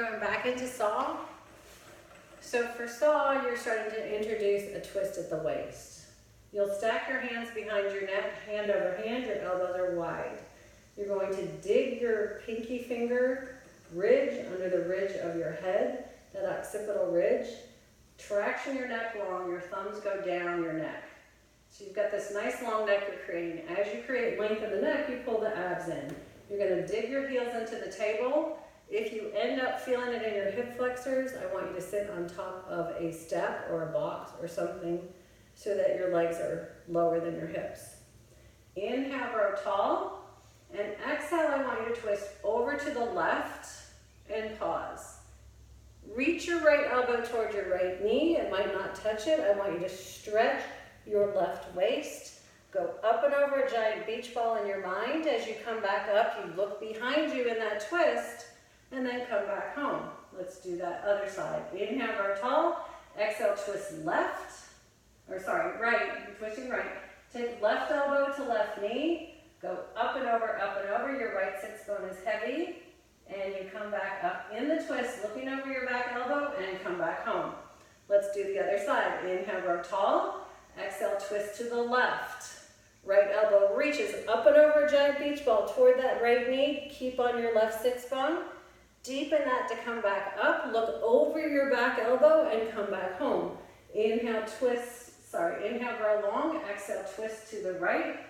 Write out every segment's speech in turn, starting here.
going back into saw. So for saw, you're starting to introduce a twist at the waist. You'll stack your hands behind your neck, hand over hand, your elbows are wide. You're going to dig your pinky finger ridge under the ridge of your head, that occipital ridge. Traction your neck long, your thumbs go down your neck. So you've got this nice long neck you're creating. As you create length in the neck, you pull the abs in. You're going to dig your heels into the table. If you end up feeling it in your hip flexors, I want you to sit on top of a step or a box or something so that your legs are lower than your hips. Inhale, grow tall, and exhale, I want you to twist over to the left and pause. Reach your right elbow towards your right knee. It might not touch it. I want you to stretch your left waist. Go up and over a giant beach ball in your mind. As you come back up, you look behind you in that twist, and then come back home. Let's do that other side. Inhale, grow tall. Exhale, twist right. You're twisting right. Take left elbow to left knee. Go up and over, up and over. Your right sits bone is heavy. And you come back up in the twist, looking over your back elbow, and come back home. Let's do the other side. Inhale, grow tall. Exhale, twist to the left. Right elbow reaches up and over a giant beach ball toward that right knee. Keep on your left sits bone. Deepen that to come back up. Look over your back elbow and come back home. Inhale, inhale, grow long. Exhale, twist to the right.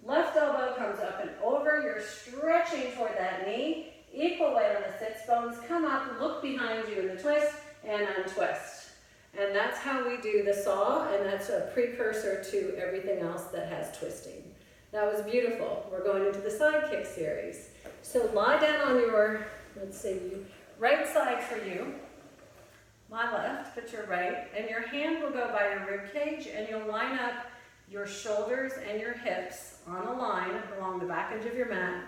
Left elbow comes up and over. You're stretching toward that knee. Equal weight on the sits bones. Come up, look behind you in the twist, and untwist. And that's how we do the saw, and that's a precursor to everything else that has twisting. That was beautiful. We're going into the side kick series. So lie down on your, right side for you. My left, but your right. And your hand will go by your rib cage, and you'll line up your shoulders and your hips on a line along the back edge of your mat.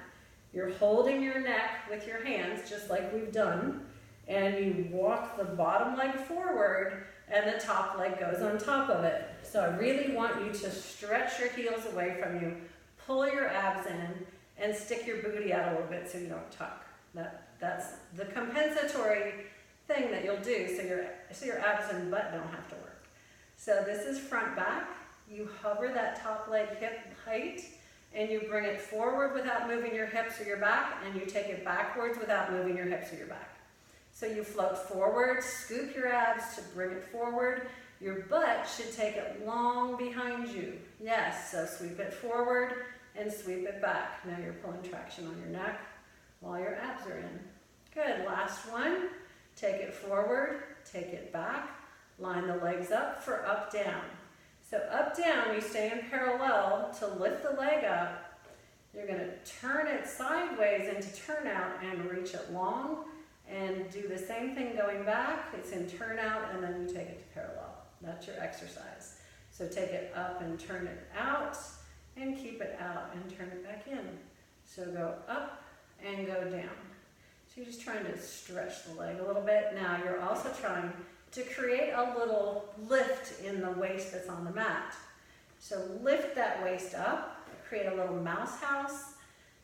You're holding your neck with your hands, just like we've done, and you walk the bottom leg forward, and the top leg goes on top of it. So I really want you to stretch your heels away from you, pull your abs in, and stick your booty out a little bit so you don't tuck. That's the compensatory thing that you'll do so your abs and butt don't have to work. So this is front back. You hover that top leg hip height, and you bring it forward without moving your hips or your back, and you take it backwards without moving your hips or your back. So you float forward, scoop your abs to bring it forward. Your butt should take it long behind you. Yes, so sweep it forward and sweep it back. Now you're pulling traction on your neck while your abs are in. Good, last one. Take it forward, take it back, line the legs up for up, down. So up, down, you stay in parallel to lift the leg up. You're going to turn it sideways into turnout and reach it long. And do the same thing going back. It's in turnout, and then you take it to parallel. That's your exercise. So take it up and turn it out, and keep it out and turn it back in. So go up and go down. So you're just trying to stretch the leg a little bit. Now you're also trying to create a little lift in the waist that's on the mat. So lift that waist up, create a little mouse house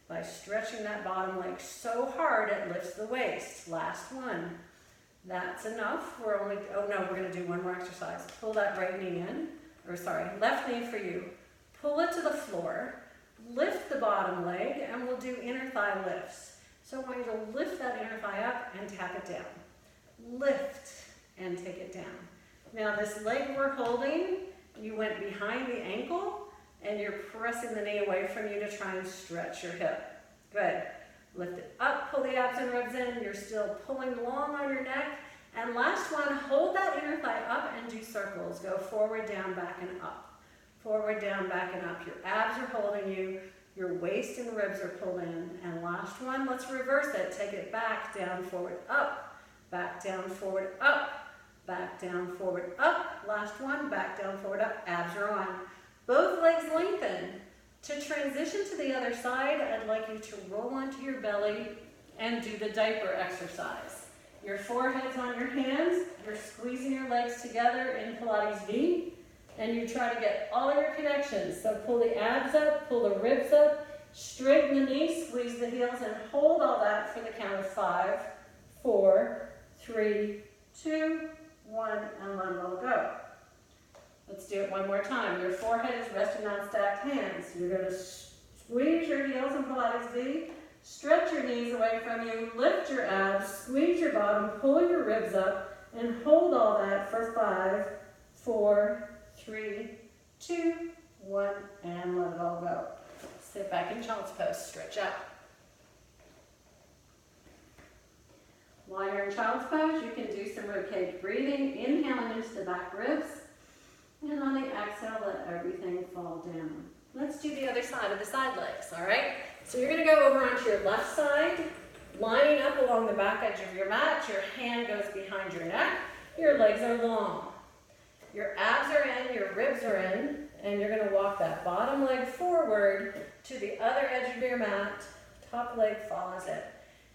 by stretching that bottom leg so hard it lifts the waist. Last one. That's enough. We're going to do one more exercise. Pull that right knee in, left knee for you. Pull it to the floor, lift the bottom leg, and we'll do inner thigh lifts. So I want you to lift that inner thigh up and tap it down. Lift and take it down. Now this leg we're holding, you went behind the ankle and you're pressing the knee away from you to try and stretch your hip. Good. Lift it up, pull the abs and ribs in. You're still pulling long on your neck. And last one, hold that inner thigh up and do circles. Go forward, down, back, and up. Forward, down, back, and up. Your abs are holding you. Your waist and ribs are pulled in. And last one, let's reverse it. Take it back, down, forward, up. Back, down, forward, up. Back, down, forward, up. Last one, back, down, forward, up. Abs are on. Both legs lengthen. To transition to the other side, I'd like you to roll onto your belly and do the diaper exercise. Your forehead's on your hands. You're squeezing your legs together in Pilates V. And you try to get all your connections. So pull the abs up, pull the ribs up, straighten the knees, squeeze the heels, and hold all that for the count of 5, 4, 3, 2, 1, and let it all go. Let's do it one more time. Your forehead is resting on stacked hands. You're going to squeeze your heels in Pilates V, stretch your knees away from you, lift your abs, squeeze your bottom, pull your ribs up, and hold all that for 5, 4, 3, 2, 1, and let it all go. Sit back in child's pose, stretch out. While you're in child's pose, you can do some ribcage breathing, inhaling into the back ribs, and on the exhale, let everything fall down. Let's do the other side of the side legs, all right? So you're gonna go over onto your left side, lining up along the back edge of your mat. Your hand goes behind your neck. Your legs are long. Your abs are in, your ribs are in, and you're gonna walk that bottom leg forward to the other edge of your mat. Top leg follows it.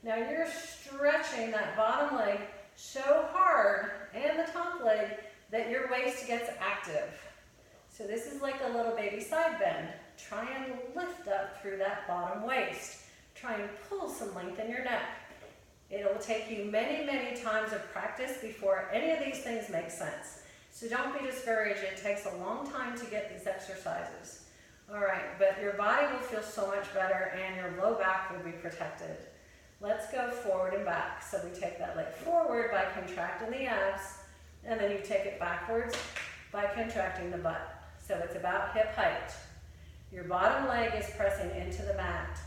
Now you're stretching that bottom leg so hard and the top leg that your waist gets active. So this is like a little baby side bend. Try and lift up through that bottom waist. Try and pull some length in your neck. It'll take you many, many times of practice before any of these things make sense. So don't be discouraged. It takes a long time to get these exercises. All right, but your body will feel so much better and your low back will be protected. Let's go forward and back. So we take that leg forward by contracting the abs, and then you take it backwards by contracting the butt. So it's about hip height. Your bottom leg is pressing into the mat.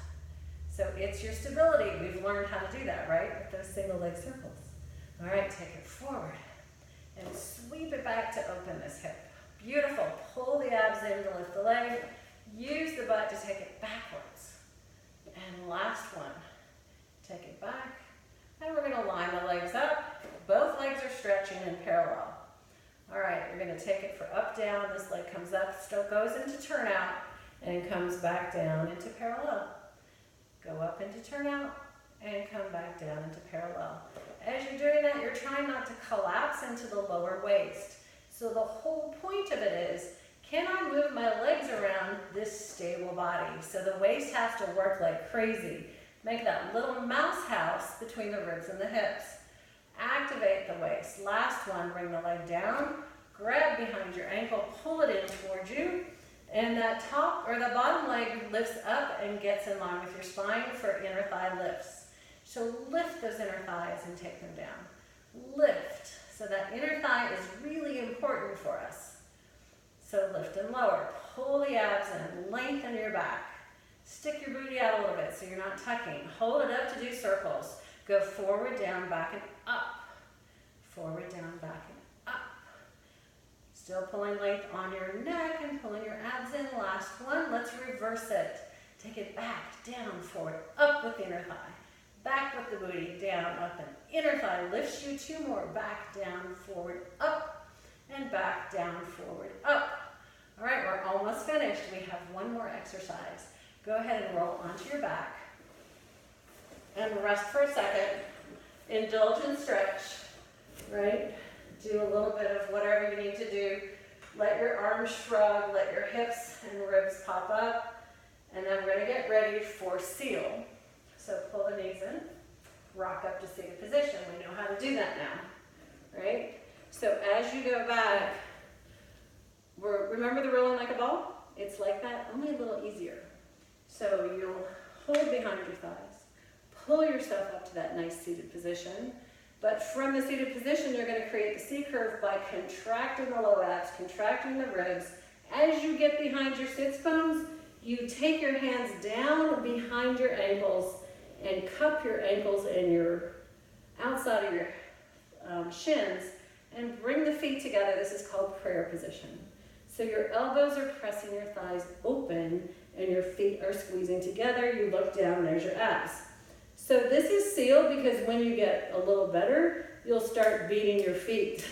So it's your stability. We've learned how to do that, right? With those single leg circles. All right, take it forward and sweep it back to open this hip. Beautiful. Pull the abs in to lift the leg. Use the butt to take it backwards. And last one. Take it back. And we're going to line the legs up. Both legs are stretching in parallel. All right, you're going to take it for up, down. This leg comes up, still goes into turnout, and comes back down into parallel. Go up into turnout, and come back down into parallel. As you're doing that, you're trying not to collapse into the lower waist. So the whole point of it is, can I move my legs around this stable body? So the waist has to work like crazy. Make that little mouse house between the ribs and the hips. Activate the waist. Last one, bring the leg down, grab behind your ankle, pull it in towards you, and that top or the bottom leg lifts up and gets in line with your spine for inner thigh lifts. So lift those inner thighs and take them down. Lift. So that inner thigh is really important for us. So lift and lower. Pull the abs in, lengthen your back. Stick your booty out a little bit so you're not tucking. Hold it up to do circles. Go forward, down, back, and up. Forward, down, back, and up. Still pulling length on your neck and pulling your abs in. Last one. Let's reverse it. Take it back, down, forward, up with the inner thigh. Back with the booty, down, up, and inner thigh lifts you. 2 more. Back, down, forward, up, and back, down, forward, up. All right, we're almost finished. We have one more exercise. Go ahead and roll onto your back and rest for a second. Indulge and stretch, right? Do a little bit of whatever you need to do. Let your arms shrug, let your hips and ribs pop up, and then we're gonna get ready for seal. So pull the knees in, rock up to seated position. We know how to do that now, right? So as you go back, remember the rolling like a ball? It's like that, only a little easier. So you'll hold behind your thighs, pull yourself up to that nice seated position, but from the seated position, you're going to create the C curve by contracting the low abs, contracting the ribs. As you get behind your sits bones, you take your hands down behind your ankles and cup your ankles and your outside of your shins and bring the feet together. This is called prayer position. So your elbows are pressing your thighs open and your feet are squeezing together. You look down, there's your abs. So this is seal because when you get a little better, you'll start beating your feet.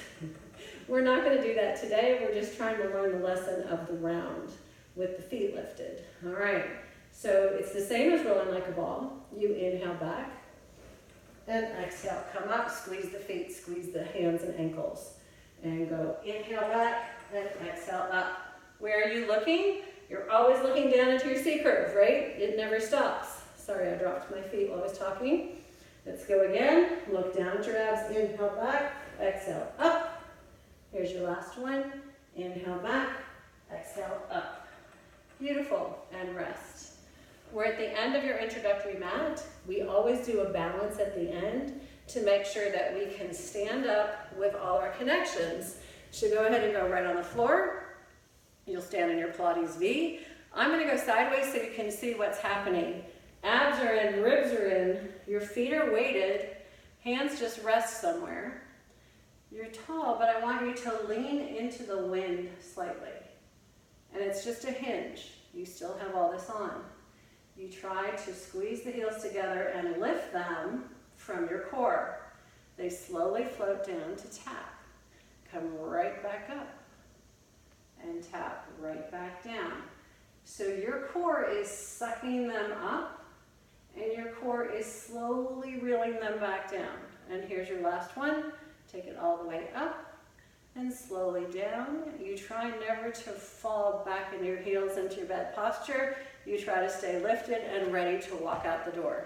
We're not going to do that today. We're just trying to learn the lesson of the round with the feet lifted. All right. So it's the same as rolling like a ball. You inhale back and exhale. Come up, squeeze the feet, squeeze the hands and ankles. And go inhale back and exhale up. Where are you looking? You're always looking down into your C curve, right? It never stops. Sorry, I dropped my feet while I was talking. Let's go again. Look down at your abs. Inhale back. Exhale up. Here's your last one. Inhale back. Exhale up. Beautiful. And rest. We're at the end of your introductory mat. We always do a balance at the end to make sure that we can stand up with all our connections. So go ahead and go right on the floor. You'll stand in your Pilates V. I'm going to go sideways so you can see what's happening. Abs are in, ribs are in, your feet are weighted, hands just rest somewhere. You're tall, but I want you to lean into the wind slightly. And it's just a hinge. You still have all this on. You try to squeeze the heels together and lift them from your core. They slowly float down to tap. Come right back up and tap right back down. So your core is sucking them up and your core is slowly reeling them back down. And here's your last one. Take it all the way up and slowly down. You try never to fall back in your heels into your bed posture. You try to stay lifted and ready to walk out the door.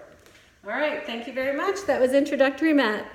All right, thank you very much. That was introductory mat.